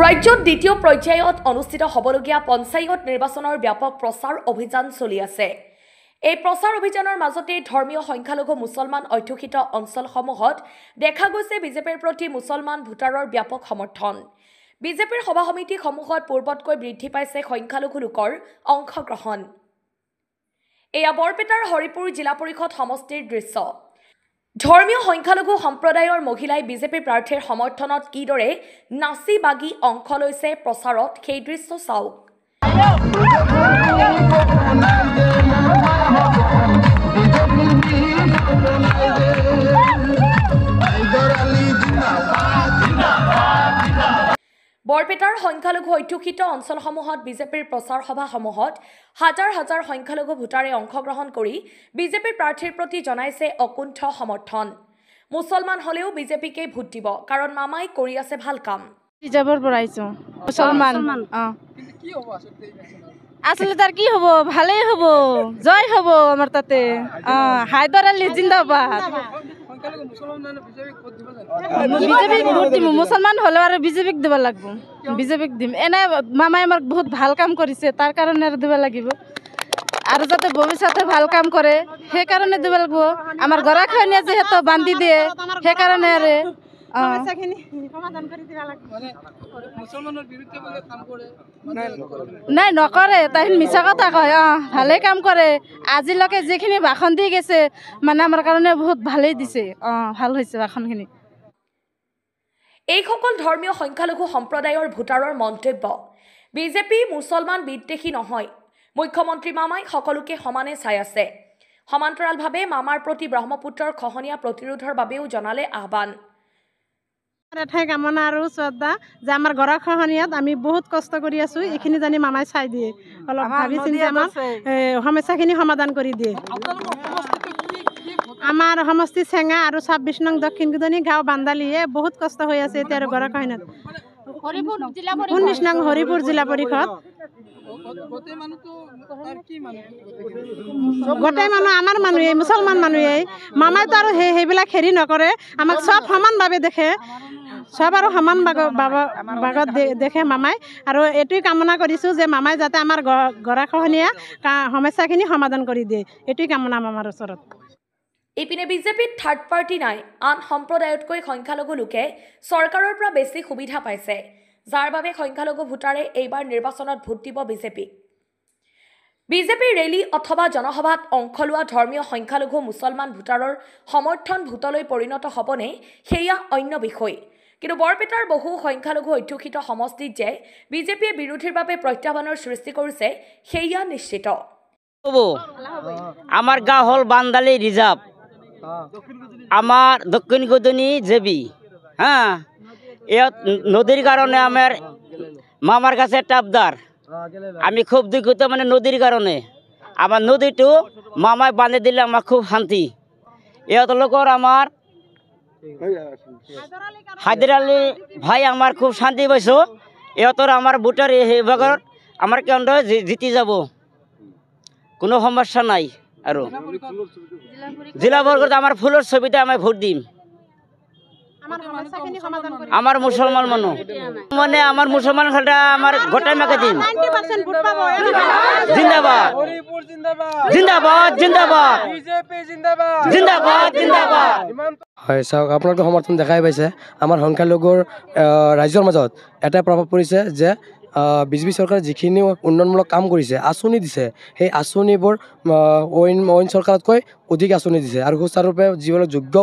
ৰাজ্যত দ্বিতীয় পৰ্যায়ত অনুষ্ঠিত হ'বলগীয়া পঞ্চায়ত নিৰ্বাচনৰ ব্যাপক প্ৰচাৰ অভিযান চলি আছে। এই প্ৰচাৰ অভিযানৰ মাজতে ধৰ্মীয় সংখ্যালঘু মুছলমান অধ্যুষিত অঞ্চলসমূহত দেখা গৈছে বিজেপিৰ প্ৰতি মুছলমান ভোটাৰৰ ব্যাপক সমৰ্থন। বিজেপিৰ সভা সমিতিসমূহত পূৰ্বতকৈ বৃদ্ধি পাইছে সংখ্যালঘু লোকৰ অংশগ্ৰহণ। এয়া বৰপেটাৰ হৰিপুৰ জিলা পৰিষদ সমষ্টিৰ দৃশ্য। ধৰ্মীয় সংখ্যালঘু সম্প্ৰদায়ৰ মহিলাই বিজেপি প্ৰাৰ্থীৰ সমৰ্থনত কিদৰে নাচি বাগি অংশ লৈছে প্ৰচাৰত সেই দৃশ্য চাওক। বৰপেটাৰ সংখ্যালঘু অধ্যুষিত অঞ্চলসমূহত বিজেপিৰ প্ৰচাৰ সভাসমূহত হাজাৰ হাজাৰ সংখ্যালঘু ভোটাৰে অংশগ্ৰহণ কৰি বিজেপি প্ৰাৰ্থীৰ প্ৰতি জনাইছে অকুণ্ঠ সমৰ্থন। মুছলমান হলেও বিজেপিকে ভোট দিব, কাৰণ মামাই কৰি আছে ভাল কাম। আসলে তার কি হব, ভালেই হব, জয় হব আমার তাতে। হায়দার আলী জিন্দাবাদ। বিজেপিক ভোট দিম, মুসলমান হলে আর বিজেপিক দিব লাগবো। বিজেপিক দিম, এনে মামাই আমার বহুত ভাল কাম করেছে, তার কারণে আর দিব লাগিব। আর যাতে ভবিষ্যতে ভাল কাম করে সেই কারণে দিব লাগবো। আমার গরাখনিয়া যেহেতু বান্ধি দিয়ে সেই কারণে আরে নাই নকৰে, তাই মিছা কথা কয়। ভালেই কাম কৰে, আজিলৈকে যিখিনি ভাষণ দি গেছে মানে আমাৰ কাৰণে বহুত ভালেই দিছে। ভাল হৈছে ভাষণখিনি। এইসকল ধৰ্মীয় সংখ্যালঘু সম্প্ৰদায়ৰ ভোটাৰৰ মন্তব্য, বিজেপি মুছলমান বিদ্বেষী নহয়, মুখ্যমন্ত্ৰী মামাই সকলোকে সমানে চাই আছে। সমান্তৰালভাৱে মামাৰ প্ৰতি ব্ৰহ্মপুত্ৰৰ খহনীয়া প্ৰতিৰোধৰ বাবেও জনালে আহ্বান। এঠাই কামনা আৰু শ্ৰদ্ধা যে আমাৰ গৰাখহনীয়াত আমি বহুত কষ্ট কৰি আছো, এইখিনি জানি মামাই চাই দিয়ে, অলপ ভাবি চিন্তি আমাৰ সমস্যাখিনি সমাধান কৰি দিয়ে। আমাৰ সমষ্টি চেঙা আৰু 26 নং দক্ষিণ গুদনি গাঁও বান্দালিয়ে বহুত কষ্ট হৈ আছে এতিয়া আৰু গৰাখহনীয়াত। 19 নং হৰিপুৰ জিলা পৰিষদ গোটেই মানুহ আমাৰ মানুহে, মুছলমান মানুহে। মামাইতো আৰু সেইবিলাক হেৰি নকৰে, আমাক চব সমানভাৱে দেখে, সব আৰু সমান ভাগত দেখে মামাই। আৰু এইটোৱে কামনা কৰিছোঁ যে মামাই যাতে আমাৰ গৰাখহনীয়া সমস্যাখিনি সমাধান কৰি দিয়ে, এইটোৱে কামনা মামাৰ ওচৰত। ইপিনে বিজেপিত থাৰ্ড পাৰ্টি নাই। আন সম্প্ৰদায়তকৈ সংখ্যালঘু লোকে চৰকাৰৰ পৰা বেছি সুবিধা পাইছে, যাৰ বাবে সংখ্যালঘু ভোটাৰে এইবাৰ নিৰ্বাচনত ভোট দিব বিজেপিক। বিজেপিৰ ৰেলী অথবা জনসভাত অংশ লোৱা ধৰ্মীয় সংখ্যালঘু মুছলমান ভোটাৰৰ সমৰ্থন ভোটলৈ পৰিণত হ'বনে, সেয়া অন্য বিষয়। কিন্তু বৰপেটাৰ বহু সংখ্যালঘু অধ্যুষিত সমষ্টিত যে বিজেপিয়ে বিৰোধীৰ বাবে প্ৰত্যাহ্বানৰ সৃষ্টি কৰিছে সেয়া নিশ্চিত। আমাৰ গাঁও হ'ল বান্দালি ৰিজাৰ্ভ, আমাৰ দক্ষিণ গুদনি জেবি। ইয়াত নদীৰ কাৰণে আমাৰ মামাৰ কাছে টাপদাৰ, আমি খুব দুঃখিত মানে নদীৰ কাৰণে। আমাৰ নদীটো মামাই বান্ধি দিলে আমাৰ খুব শান্তি। ইয়াত লোকৰ আমাৰ হায়দাৰ আলী ভাই আমাৰ খুব শান্তি পাইছো। ইহঁতৰ আমাৰ ভোটাৰ এইভাগৰ আমাৰ কেন্দ্ৰ জিতি যাব, কোনো সমস্যা নাই। আৰু জিলা বৰ্গত আমাৰ ফুলৰ ছবিতে আমি ভোট দিম। আমার মুসলমান মানুষ মানে আমার মুসলমান খালটা আমার গোটাই মাকে দিন। জিন্দাবাদ জিন্দাবাদ জিন্দাবাদ জিন্দাবাদ জিন্দাবাদ। হয় চাওক, আপোনালোকে সমৰ্থন দেখাই পাইছে। আমাৰ সংখ্যালঘুৰ ৰাজ্যৰ মাজত এটাই প্ৰভাৱ পৰিছে যে বিজেপি চৰকাৰে যিখিনি উন্নয়নমূলক কাম কৰিছে, আঁচনি দিছে, সেই আঁচনিবোৰ অইন চৰকাৰতকৈ অধিক আঁচনি দিছে আৰু সুচাৰুৰূপে যিবিলাক যোগ্য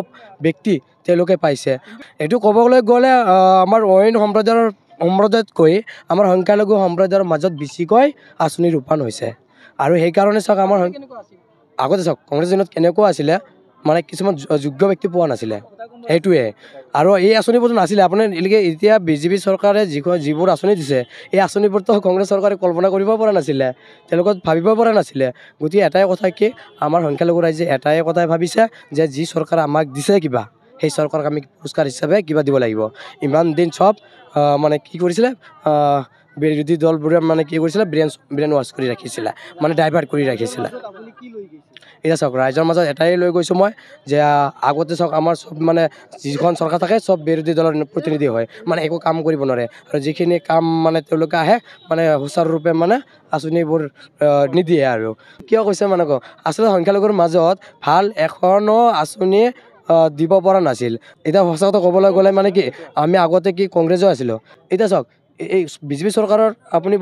ব্যক্তি তেওঁলোকে পাইছে। এইটো ক'বলৈ গ'লে আমাৰ অইন সম্প্ৰদায়তকৈ আমাৰ সংখ্যালঘু সম্প্ৰদায়ৰ মাজত বেছিকৈ আঁচনি ৰূপায়ণ হৈছে। আৰু সেইকাৰণে চাওক, আমাৰ আগতে চাওক কংগ্ৰেছ দিনত কেনেকুৱা আছিলে, মানে কিছুমান যোগ্য ব্যক্তি পোৱা নাছিলে, সেইটোৱে। আৰু এই আঁচনিবোৰতো নাছিলে। আপুনি এতিয়া বিজেপি চৰকাৰে যিবোৰ আঁচনি দিছে, এই আঁচনিবোৰতো কংগ্ৰেছ চৰকাৰে কল্পনা কৰিব পৰা নাছিলে, তেওঁলোকে ভাবিব পৰা নাছিলে। গতিকে এটাই কথা কি, আমাৰ সংখ্যালঘু ৰাইজে এটাই কথাই ভাবিছে যে যি চৰকাৰে আমাক দিছে কিবা, সেই চৰকাৰক আমি পুৰস্কাৰ হিচাপে কিবা দিব লাগিব। ইমান দিন চব মানে কি কৰিছিলে, বিৰোধী দলবোৰে মানে কি কৰিছিলে, ব্ৰেইন ৱাছ কৰি ৰাখিছিলে, মানে ডাইভাৰ্ট কৰি ৰাখিছিলে। এতিয়া চাওক ৰাইজৰ মাজত এটাই লৈ গৈছোঁ মই যে আগতে চাওক আমাৰ চব মানে যিখন চৰকাৰ থাকে চব বিৰোধী দলৰ প্ৰতিনিধি হয় মানে একো কাম কৰিব নোৱাৰে আৰু যিখিনি কাম মানে তেওঁলোকে আহে মানে সুচাৰুৰূপে মানে আঁচনিবোৰ নিদিয়ে আৰু কিয় কৈছে মানে কওঁ আচলতে সংখ্যালঘুৰ মাজত ভাল এখনো আঁচনি দিব পৰা নাছিল এতিয়া সঁচা কথা ক'বলৈ গ'লে মানে কি আমি আগতে কি কংগ্ৰেছো আছিলোঁ এতিয়া চাওক এই বিজেপি চৰকাৰৰ আপুনি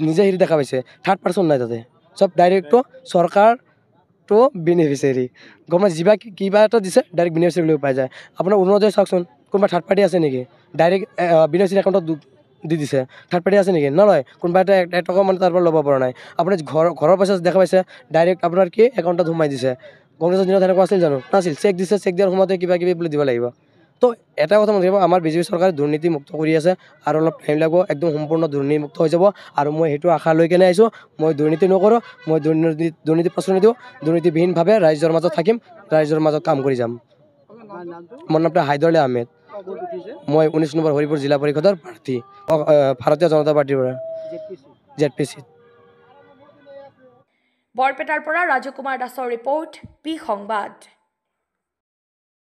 নিজে হেৰি দেখা পাইছে থাৰ্ড পাৰ্চন নাই তাতে চব ডাইৰেক্টটো চৰকাৰটো বেনিফিচিয়াৰী গভৰ্ণমেণ্ট কিবা এটা দিছে ডাইৰেক্ট বেনিফিচিয়াৰী লৈ পাই যায় আপোনাৰ অৰুণোদয় চাওকচোন কোনোবা থাৰ্ড পাৰ্টি আছে নেকি ডাইৰেক্ট বেনিফিচিয়াৰী একাউণ্টত দি দিছে থাৰ্ড পাৰ্টি আছে নেকি নলয় কোনোবা এটা এটকা মানে তাৰ পৰা ল'ব পৰা নাই আপুনি ঘৰৰ পইচা দেখা পাইছে ডাইৰেক্ট আপোনাৰ কি একাউণ্টত সোমাই দিছে কংগ্ৰেছৰ দিনত তেনেকুৱা আছিল জানো নাছিল চেক দিছে চেক দিয়াৰ সময়তে কিবা কিবি বুলি দিব লাগিব তো এটা কথা মনত ৰাখিব আমাৰ বিজেপি চৰকাৰে দুৰ্নীতিমুক্ত কৰি আছে আৰু অলপ টাইম লাগিব একদম সম্পূৰ্ণ দুৰ্নীতিমুক্ত হৈ যাব আৰু মই সেইটো আশা লৈ কেনে আহিছোঁ মই দুৰ্নীতি নকৰোঁ মই দুৰ্নীতি প্ৰশ্ৰয় নিদিওঁ দুৰ্নীতিবিহীনভাৱে ৰাইজৰ মাজত থাকিম ৰাইজৰ মাজত কাম কৰি যাম মোৰ নামটো হাইদৰলে আহমেদ মই 19 নম্বৰ হৰিপুৰ জিলা পৰিষদৰ প্ৰাৰ্থী ভাৰতীয় জনতা পাৰ্টিৰ পৰা ZPC বৰপেটাৰ পৰা ৰাজু কুমাৰ দাসৰ ৰিপৰ্ট পি সংবাদ।